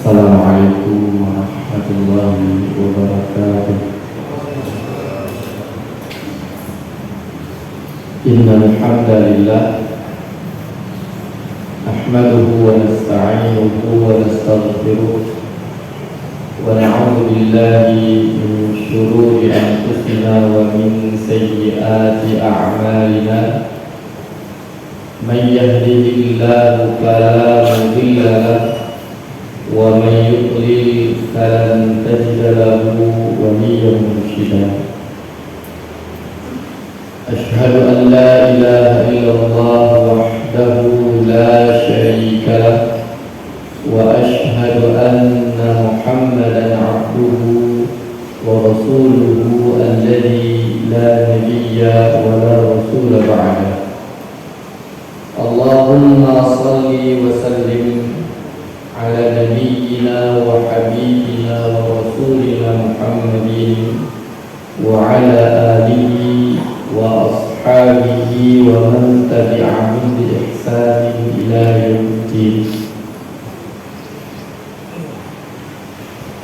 Assalamualaikum warahmatullahi wabarakatuh. Innal hamdalillah nahmaduhu wa nasta'inuhu wa nastaghfiruh wa na'udzu billahi min shururi anfusina wa min sayyiati a'malina. Man yahdihillahu fala mudilla lahu wa man yudlil falan tajida lahu waliyyan mursyida. Asyhadu an la ilaha illallah wahdahu la syarika lah wa asyhadu anna Muhammadan abduhu wa rasuluhu alladzi la nabiyya wa la rasula ba'dahu. Allahumma salli wa sallim ala nabiyyina wa habibina wa rasulina Muhammadin wa ala alihi wa ashabihi wa man tabi'ahum bi ihsanin ila yaumiddin.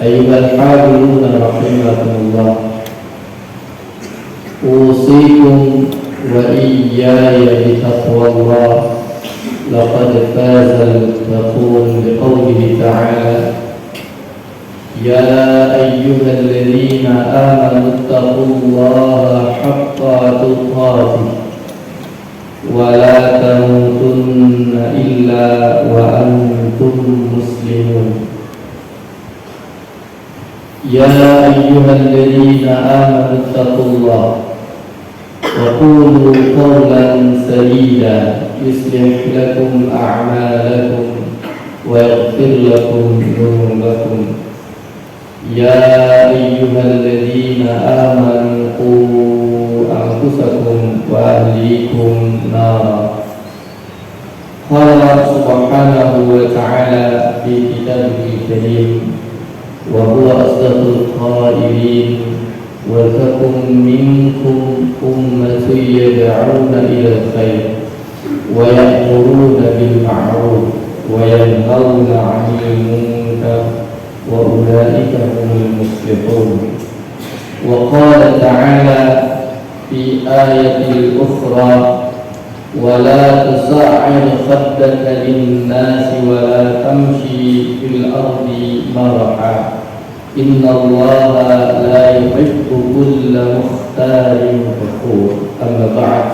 Ayyuhal hadirun rahimakumullah, usikum wa iyaya bi taqwallah. Laqad fazal muttaqun biqawlihi ta'ala ya ayyuhalladzina amanu taqullaha haqqa tuqatih wa la tamutunna illa wa antum muslimun. Ya ayyuhalladzina amanu taqullaha wa qulu qawlan sadida yuslih lakum a'malakum wa yaghfir lakum dhunubakum. Ya ayyuhalladzina amanu qu anfusakum wa ahlikum nara. Qala subhanahu wa ta'ala fi kitabihil karim wa huwa asdaqul qailin wa takum minkum ummatun yad'una ilal khair wa ya'muruna bil ma'ruf wa yanhauna 'anil munkar wa ulaika humul muflihun. Wa qala ta'ala fi ayatil ukhra wa la tusa'ir khaddaka lin-nasi wa la tamshi fil ardi maraha innallaha la yuhibbu kulla mukhtalin fakhur. Amma ba'd,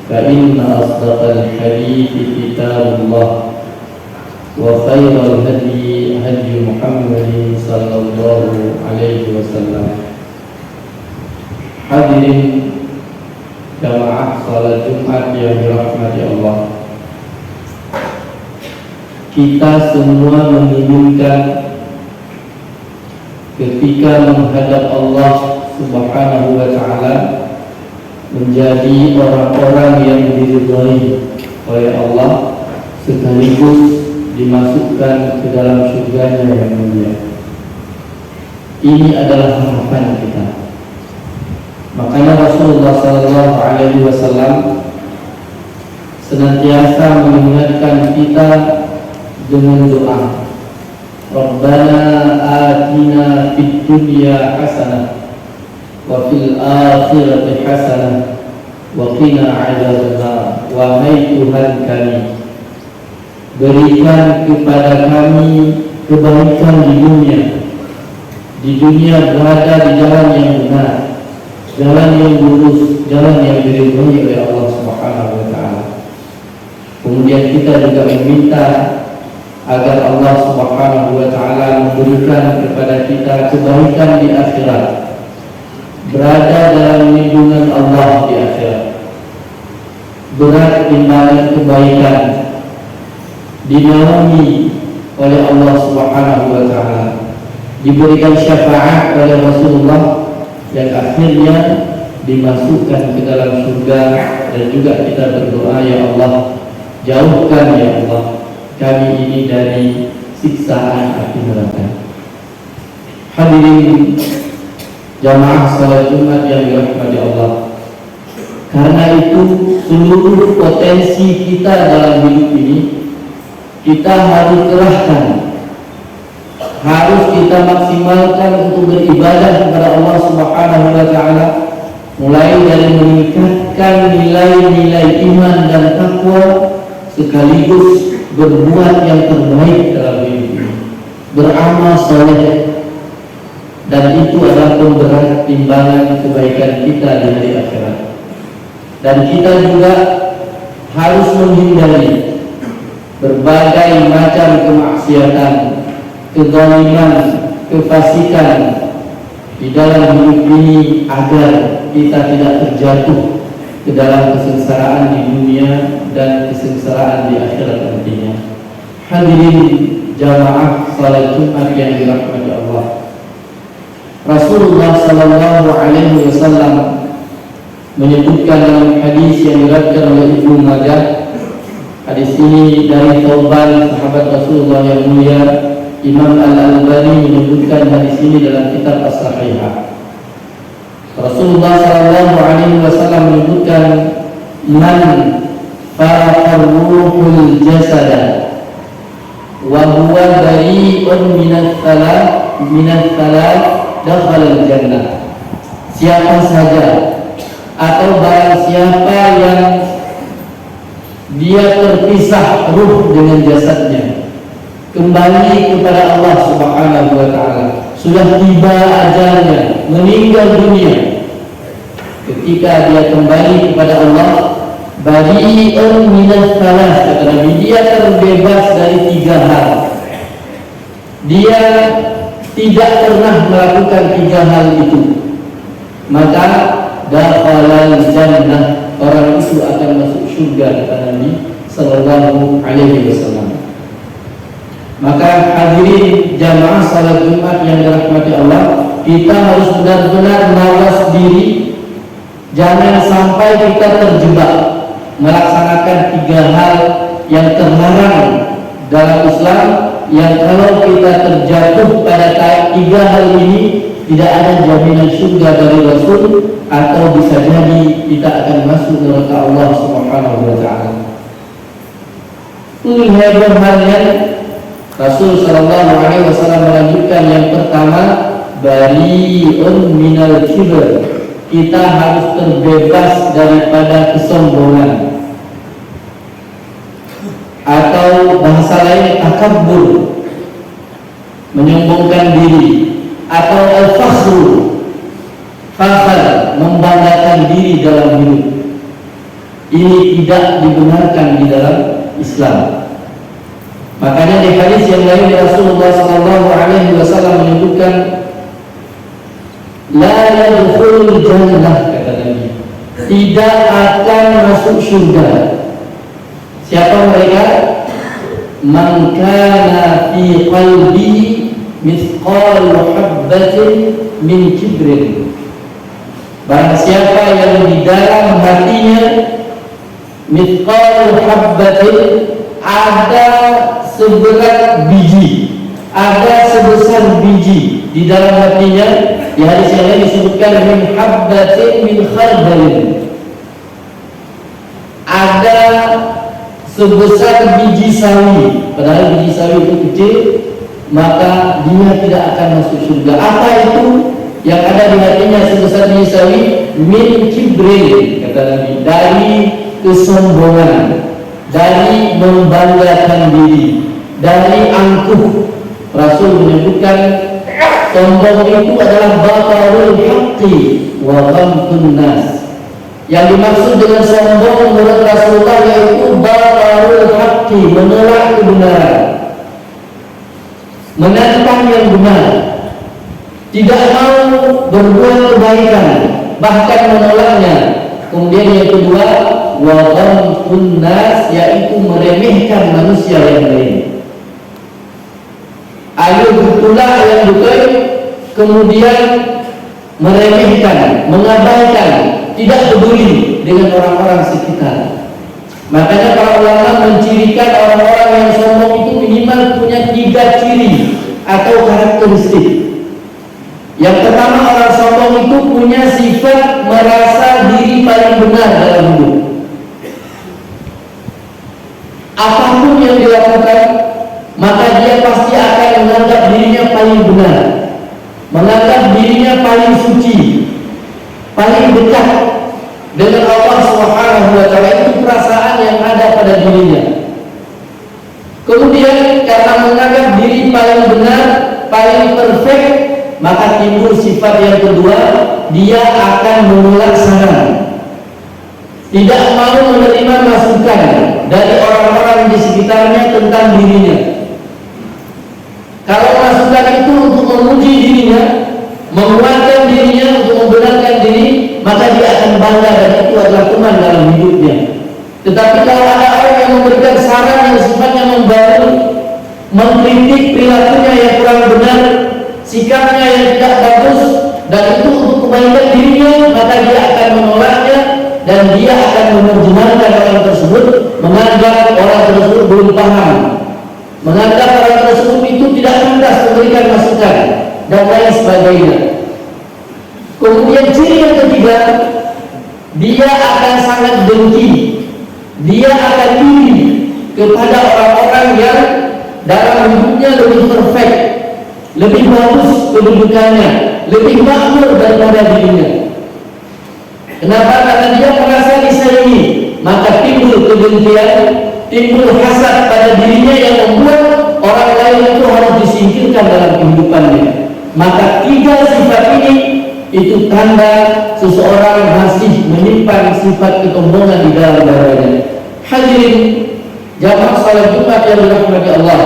fa inna asdaqal hadithi kitabullah wa khairal hadi hadi Muhammadin sallallahu alaihi wasallam. Hadirin jamaah salat Jumat yang dirahmati Allah, kita semua menginginkan ketika menghadap Allah Subhanahu wa ta'ala menjadi orang-orang yang diridhai oleh Allah sekaligus dimasukkan ke dalam surganya yang mulia. Ini adalah harapan kita. Makanya Rasulullah sallallahu alaihi wasallam senantiasa mengingatkan kita dengan doa, Rabbana atina fid dunya hasanah wa fil akhirati hasanah wa qina adzabannar. Wahai Tuhan kami, berikan kepada kami kebaikan di dunia. Di dunia berada di jalan yang benar, jalan yang lurus, jalan yang diridhai oleh Allah Subhanahu wa ta'ala. Kemudian kita juga meminta agar Allah Subhanahu wa ta'ala memberikan kepada kita kebaikan di akhirat, berada dalam lindungan Allah di akhirat. Berat timbangan kebaikan dinaungi oleh Allah Subhanahu wa ta'ala, diberikan syafaat oleh Rasulullah, dan akhirnya dimasukkan ke dalam surga. Dan juga kita berdoa, ya Allah, jauhkan ya Allah kami ini dari siksaan api neraka. Hadirin jamaah salat Jumat yang dirahmati Allah, karena itu seluruh potensi kita dalam hidup ini kita harus kerahkan harus kita maksimalkan untuk beribadah kepada Allah Subhanahu wa taala, mulai dari meningkatkan nilai-nilai iman dan takwa sekaligus berbuat yang terbaik dalam hidup ini, beramal saleh, dan itu adalah pemberat timbangan kebaikan kita di hari akhirat. Dan kita juga harus menghindari berbagai macam kemaksiatan, kezaliman, kefasikan di dalam hidup ini agar kita tidak terjatuh ke dalam kesengsaraan di dunia dan kesengsaraan di akhirat nantinya. Hadirin jamaah salat Jumat yang dirahmati Allah, Rasulullah sallallahu alaihi wasallam menyebutkan dalam hadis yang diriwayatkan oleh Ibnu Majah. Hadis ini dari Thawban, sahabat Rasulullah yang mulia. Imam Al-Albani menyebutkan hadis ini dalam kitab As-Sahihah. Rasulullah sallallahu alaihi wasallam menyebutkan, man faraqar ruhul jasada wa huwa bari'un minat thalath dakhala al-jannah. Siapa saja atau barang siapa yang dia terpisah ruh dengan jasadnya, kembali kepada Allah Subhanahu wa taala, sudah tiba ajalnya, meninggal dunia, ketika dia kembali kepada Allah, bari'un minat thalath, kata Nabi, dia terbebas dari 3 hal. Dia tidak pernah melakukan 3 hal itu, maka dakhalal jannah, orang itu akan masuk surga, kata Nabi sallallahu alaihi wasallam. Maka hadirin jamaah salat Jumat yang dirahmati Allah, kita harus benar-benar mawas diri, jangan sampai kita terjebak melaksanakan 3 hal yang terlarang dalam Islam, yang kalau kita terjatuh pada 3 hal ini, tidak ada jaminan surga dari Rasul, atau bisa jadi kita akan masuk neraka Allah Subhanahu wa taala. Lihat halnya Rasul sallallahu alaihi wasallam melanjutkan, yang pertama, bari'un minal kibr, kita harus terbebas daripada kesombongan, atau bahasa lain takabbur, menyombongkan diri, atau al-fakhru, fakhar, membanggakan diri dalam hidup. Ini tidak dibenarkan di dalam Islam. Makanya di hadis yang lain Rasulullah sallallahu alaihi wasallam menyebutkan, la yadkhulul jannah, kata Nabi, tidak akan masuk surga. Siapa mereka? Man kana fi qalbihi mithqal habbatin min kibrin, barang siapa yang di dalam hatinya mithqal habbatin, ada seberat biji, ada sebesar biji di dalam hatinya. Di hadis yang lain disebutkan min habbatin min khardalin, ada sebesar biji sawi, padahal biji sawi itu kecil, maka dia tidak akan masuk surga. Apa itu yang ada di hatinya sebesar biji sawi? Min kibrin, kata Nabi, dari kesombongan, dari membanggakan diri, dari angkuh. Rasul menyebutkan sombong itu adalah batarul haqqi wa ghamtun nas. Yang dimaksud dengan sombong menurut Rasulullah yaitu batarul haqqi, menolak kebenaran, menentang yang benar, tidak mau berbuat kebaikan, bahkan menolaknya. Kemudian yang kedua, wa ghamtun nas, yaitu meremehkan manusia yang lain. Ayo betulah yang betul, kemudian meremehkan, mengabaikan, tidak peduli dengan orang-orang sekitar. Makanya para ulama mencirikan orang-orang yang sombong itu minimal punya 3 ciri atau karakteristik. Yang pertama, orang sombong itu punya sifat merasa diri paling benar dalam hidup. Apapun yang dilakukan, maka dia pasti akan menganggap dirinya menganggap dirinya paling suci, paling dekat dengan Allah Subhanahu wa taala. Itu perasaan yang ada pada dirinya. Kemudian karena menganggap diri paling benar, paling perfect, maka timbul sifat yang kedua, dia akan menolak saran, tidak mau menerima masukan dari orang-orang di sekitarnya tentang dirinya. Kalau masukan itu untuk memuji dirinya, menguatkan dirinya, untuk membenarkan diri, maka dia akan bangga dan itu adalah teman dalam hidupnya. Tetapi kalau ada orang yang memberikan saran yang sifatnya membangun, mengkritik perilakunya yang kurang benar, sikapnya yang tidak bagus, dan itu untuk kebaikan dirinya, maka dia akan menolaknya dan dia akan menerjemahkan orang tersebut, menganggap orang tersebut belum paham, menganggap orang tersebut itu tidak pantas memberikan masukan dan lain sebagainya. Kemudian ciri yang ketiga, dia akan sangat dengki, dia akan iri kepada orang-orang yang dalam hidupnya lebih perfect, lebih bagus kedudukannya, lebih makmur daripada dirinya. Kenapa? Karena dia merasa disaingi, maka timbul kedengkian, timbul hasad pada dirinya yang membuat orang lain itu harus disingkirkan dalam kehidupannya. Maka tiga sifat ini itu tanda seseorang masih menyimpan sifat kesombongan di dalam dirinya. Hadirin jamaah salat Jumat yang dirahmati Allah.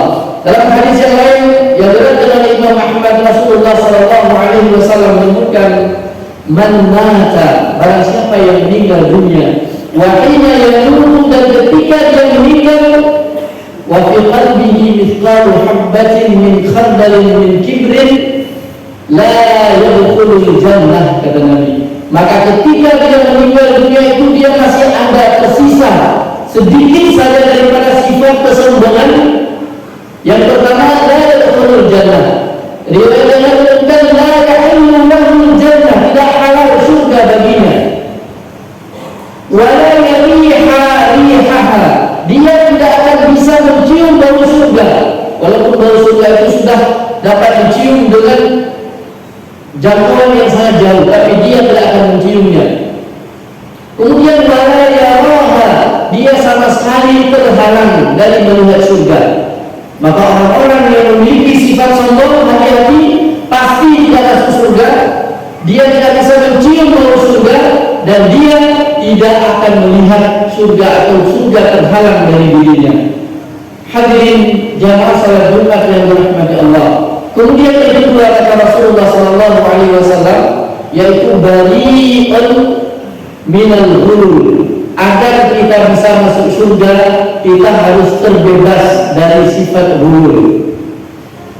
Dalam hadis yang lain yang diriwayatkan oleh Imam Ahmad, Rasulullah sallallahu alaihi wasallam menyebutkan, man mata, barang siapa yang meninggal dunia, wa hina yamutu, dan ketika dia meninggal, wa fi qalbihi mithqalu habbatin min khardalin min kibrin, la yadkhulul jannah, kata Nabi. Maka ketika dia meninggal dunia itu dia masih ada tersisa sedikit saja daripada sifat kesombongan. Yang pertama, la yadkhulul jannah. Riwayat yang menyebutkan la yahillu lahul jannah, tidak halal surga baginya. Wa la yariha rihaha, dia tidak akan bisa mencium bau surga. Walaupun bau surga itu sudah dapat dicium dengan jangkauan yang sangat jauh, tapi dia tidak akan menciumnya. Kemudian wala yaraha, dia sama sekali terhalang dari melihat surga. Maka orang-orang yang memiliki sifat sombong, hati-hati, pasti tidak masuk surga. Dia tidak bisa mencium bau surga, dan dia tidak akan melihat surga atau surga terhalang dari dirinya. Hadirin jamaah salat Jumat yang dirahmati Allah. Kemudian yang kedua kata Rasulullah sallallahu alaihi wasallam, yaitu bari'un minal ghurur. Agar kita bisa masuk surga, kita harus terbebas dari sifat ghurur.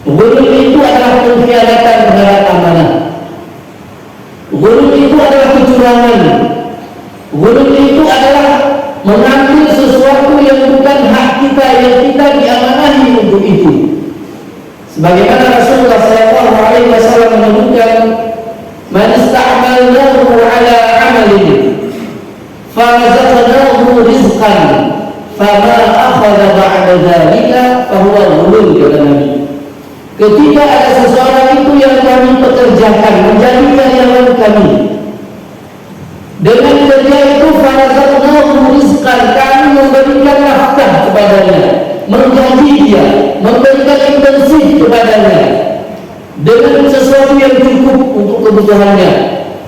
Ghurur itu adalah pengkhianatan terhadap amanah. Ghurur itu adalah kecurangan. Ghurur itu adalah mengambil sesuatu yang bukan hak kita, yang kita diamanahi untuk itu. Sebagaimana Rasulullah sallallahu alaihi wasallam menyebutkan, man ista'malnahu ala amalin farazaqnahu rizqan fama akhadha ba'da dzalika fahuwa ghulul, kata Nabi. Ketika ada seseorang itu yang kami pekerjakan, menjadi karyawan kami, dengan kerja itu farazaqnahu rizqan, kami memberikan nafkah kepadanya, menggaji dia, memberikan intensif kepadanya dengan sesuatu yang cukup untuk kebutuhannya.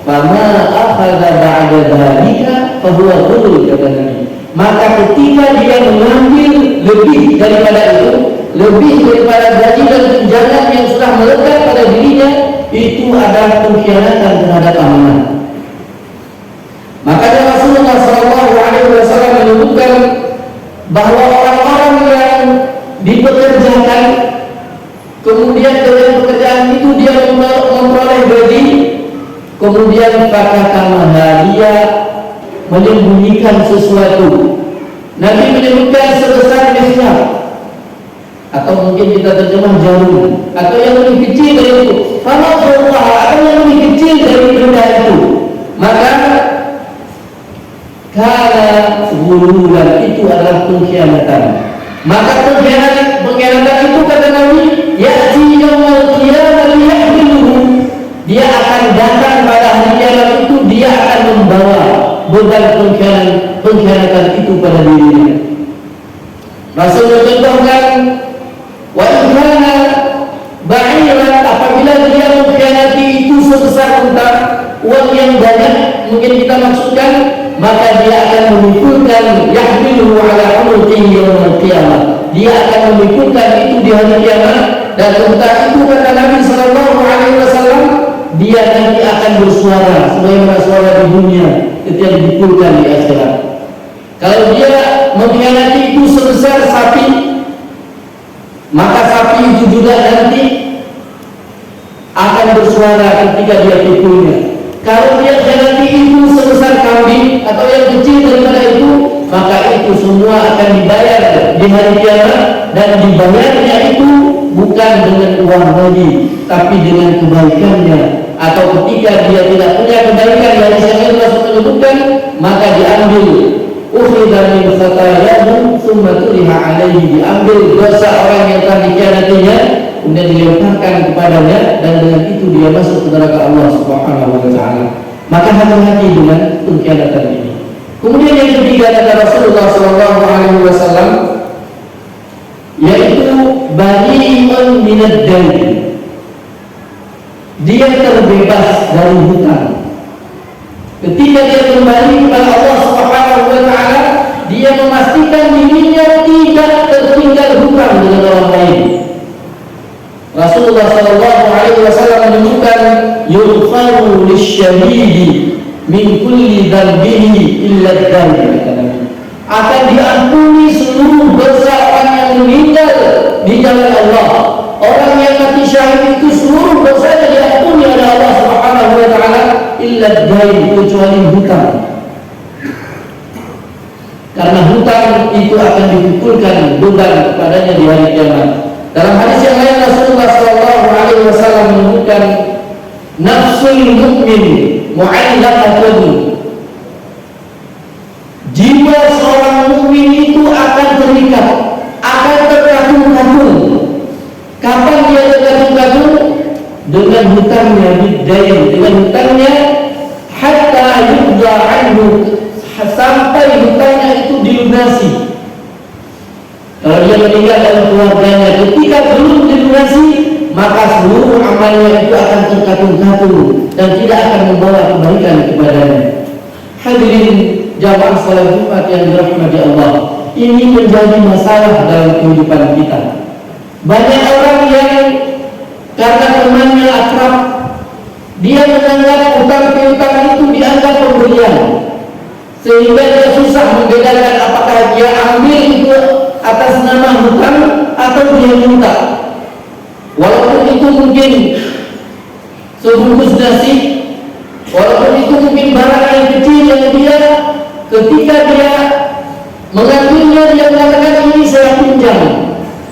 Fama akhadha ba'da dzalika fahuwa ghulul, kata Nabi. Maka ketika dia mengambil lebih daripada itu, lebih daripada gaji dan tunjangan yang sudah melekat pada dirinya, itu adalah pengkhianatan terhadap amanah. Makanya Rasulullah SAW menyebutkan bahwa orang-orang yang dipekerjakan, kemudian dengan pekerjaan itu dia memperoleh gaji, kemudian fakatamaha, dia menyembunyikan sesuatu. Nabi menyebutkan sebesar mislah, atau mungkin kita terjemah jarum, atau yang lebih kecil dari itu, fama fawqaha, atau yang lebih kecil dari benda itu, maka karena ghululan, itu adalah pengkhianatan. Maka pengkhianatan itu, kata Nabi, ya'ti yawmal qiyamah yahmiluhu, akan datang pada hari kiamat itu, dia akan membawa beban pengkhianatan itu pada dirinya. Rasul mencontohkan, wa in kana ba'iran, apabila dia mengkhianati itu sebesar unta, uang yang banyak mungkin kita maksudkan, maka dia akan memikulkan yahmiluhu ala unuqihi yaumil qiyamah. Dia akan memikulkan itu di hari kiamat, dan unta itu kata Nabi sallallahu alaihi wasallam, dia nanti akan bersuara sebagaimana suara di dunia ketika dipikulkan di akhirat. Kalau dia mengkhianati itu sebesar sapi, maka sapi itu juga nanti akan bersuara ketika dia pikulnya. Kalau dia khianati itu sebesar kambing atau yang kecil daripada itu, maka itu semua akan dibayar di hari kiamat, dan dibayarnya itu bukan dengan uang lagi, tapi dengan kebaikannya. Atau ketika dia tidak punya kebaikan, yang disebut Rasul menyebutkan, maka diambil ukhidha min khatayahu tsumma tuliha alaihi, diambil dosa orang yang telah dikhianatinya, kemudian dilemparkan kepadanya, dan dengan itu dia masuk ke neraka Allah Subhanahu wa taala. Maka hati-hati dengan pengkhianatan ini. Kemudian yang ketiga kata Rasulullah sallallahu alaihi wasallam, yaitu bari'un minad dain. Dia terbebas dari hutang. Ketika dia kembali kepada Allah Subhanahu wa taala, dia memastikan dirinya tidak tertinggal hutang dengan orang lain. Rasulullah sallallahu alaihi wasallam menyebutkan, yughfaru lisyahidi min kulli dhanbihi illa ad-dain, akan diampuni seluruh dosa orang yang meninggal di jalan Allah. Orang yang mati syahid itu seluruh dosanya diampuni oleh Allah Subhanahu wa taala illa ad-dain, kecuali hutang. Karena hutang itu akan dipukulkan beban kepadanya di hari kiamat. Dalam hadis yang lain Rasulullah sallallahu alaihi wasallam menyebutkan, nafsul mukmin mu'allaqatun, jiwa seorang mukmin itu akan terikat, akan terkatung-katung. Kapan dia terkatung-katung? Dengan hutangnya, bidain, dengan hutangnya, hatta yudza anhu, sampai hutangnya itu dilunasi. Kalau dia meninggal dalam keluarganya, ketika belum dilunasi, maka seluruh amalnya itu akan terkatung-katung dan tidak akan membawa kebaikan kepadanya. Hadirin jamaah salat Jumat yang dirahmati Allah, ini menjadi masalah dalam kehidupan kita. Banyak orang yang karena temannya akrab, dia menganggap utang piutang itu dianggap pemberian, sehingga dia susah membedakan apakah dia ambil itu atas nama hutang atau dia minta. Walaupun itu mungkin sebungkus nasi, walaupun itu mungkin barang yang kecil yang dia ketika dia mengambilnya, dia mengatakan ini saya pinjam,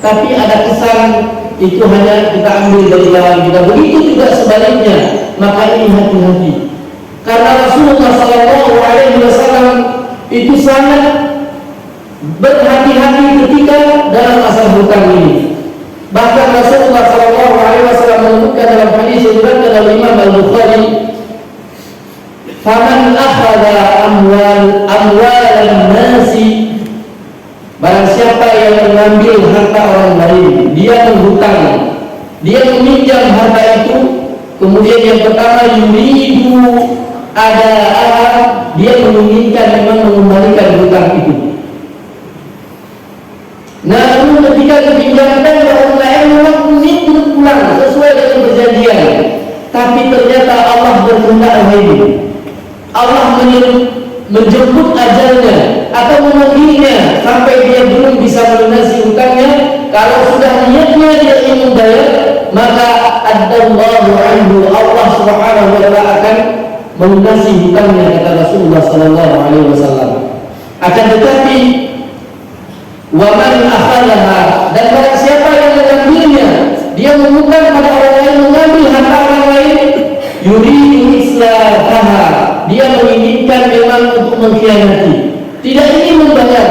tapi ada kesan itu hanya kita ambil dari tangan kita. Begitu juga sebaliknya. Maka ini hati-hati, karena Rasulullah sallallahu alaihi wasallam itu sangat berhati-hati ketika dalam masalah hutang ini. Bahkan Rasulullah sallallahu alaihi wasallam menyebutkan dalam hadis yang diriwayatkan oleh Imam Al-Bukhari, faman akhadha amwalan nasi, barang siapa yang mengambil harta orang lain, dia menghutang, dia meminjam harta itu, kemudian yang pertama yuridu ada dia menginginkan memang mengembalikan hutang itu. Namun ketika dipinjamkan orang lain memang ingin pulang sesuai dengan perjanjian, tapi ternyata Allah berkehendak lain. Allah menjemput ajalnya atau memanggilnya sampai dia belum bisa melunasi hutangnya. Kalau sudah niatnya dia ingin membayar, maka adallahu anhu, Allah Subhanahu wa taala akan melunasi hutangnya, kata Rasulullah sallallahu alaihi wasallam. Akan tetapi wa man akhadaha, dan barang siapa yang mengambilnya, dia menghutang pada orang lain, mengambil harta orang lain, yuridu islahaha, dia menginginkan memang untuk mengkhianati, tidak ingin membayar,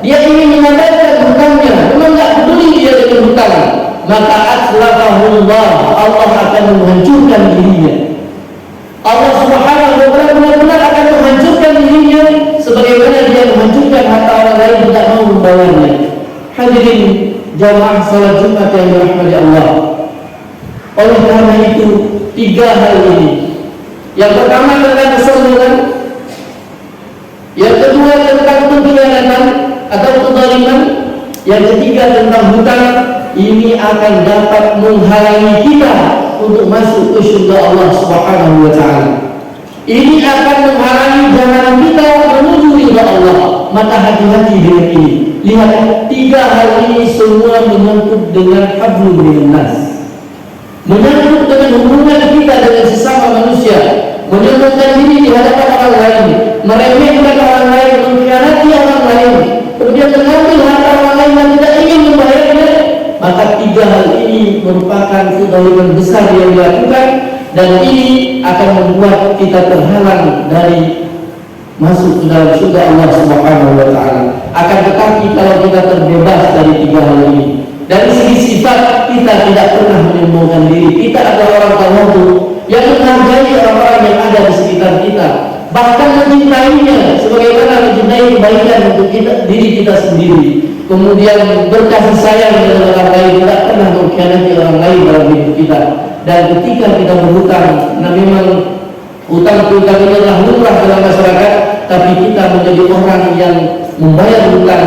dia ingin mengabaikan hutangnya, memang tidak peduli dia dengan hutang, maka aslafahullah, Allah akan menghancurkan dirinya. Allah Subhanahu wa taala benar-benar akan menghancurkan dirinya sebagaimana dia menghancurkan harta orang lain tidak mau membawanya. Hadirin jamaah salat Jumat yang dirahmati Allah. Oleh karena itu, 3 hal ini. Yang pertama tentang kesombongan, yang kedua tentang pengkhianatan atau kezaliman, yang ketiga tentang hutang. Ini akan dapat menghalangi kita untuk masuk ke surga Allah Subhanahu wa taala. Ini akan menghalangi jalan kita menuju ridha Allah. Maka hati-hati dengan ini. Lihat, 3 hal ini semua menyangkut dengan hablum minan nas. Menyangkut dengan hubungan kita dengan sesama manusia, menyombongkan diri di hadapan orang lain, meremehkan orang lain, mengkhianati orang lain, kemudian mengambil harta orang lain dan tidak ingin membayarnya. Maka 3 hal ini merupakan kezaliman besar yang dilakukan, dan ini akan membuat kita terhalang dari masuk ke dalam surga Allah Subhanahu wa taala. Akan tetapi kalau kita terbebas dari 3 hal ini, dari segi sifat kita tidak pernah menyombongkan diri. Kita adalah orang tawadhu yang menghargai orang-orang yang ada di sekitar kita, bahkan mencintainya sebagaimana mencintai kebaikan untuk diri kita sendiri. Kemudian berkasih sayang kepada orang lain, tidak pernah mengkhianati orang lain dalam hidup kita. Dan ketika kita berhutang, nah memang hutang-hutang ini adalah lumrah dalam masyarakat, tapi kita menjadi orang yang membayar hutang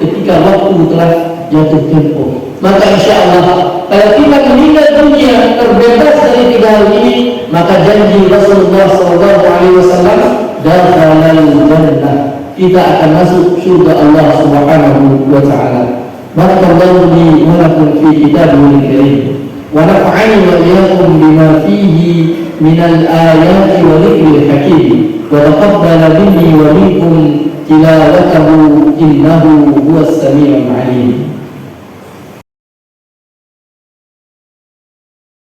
ketika waktu telah jatuh tempo. Maka insya Allah kalau kita meninggal dunia terbebas dari 3 hal ini, maka janji Rasulullah SAW, dakhalal jannah, kita akan masuk surga Allah Subhanahu wa taala. Barakallahu li wa lakum fi kitabihil karim, wa nafa'ani wa iyyakum bima fihi minal ayati wa dhikril hakim, wa taqabbala minni wa minkum tilawatahu innahu huwas samiul alim.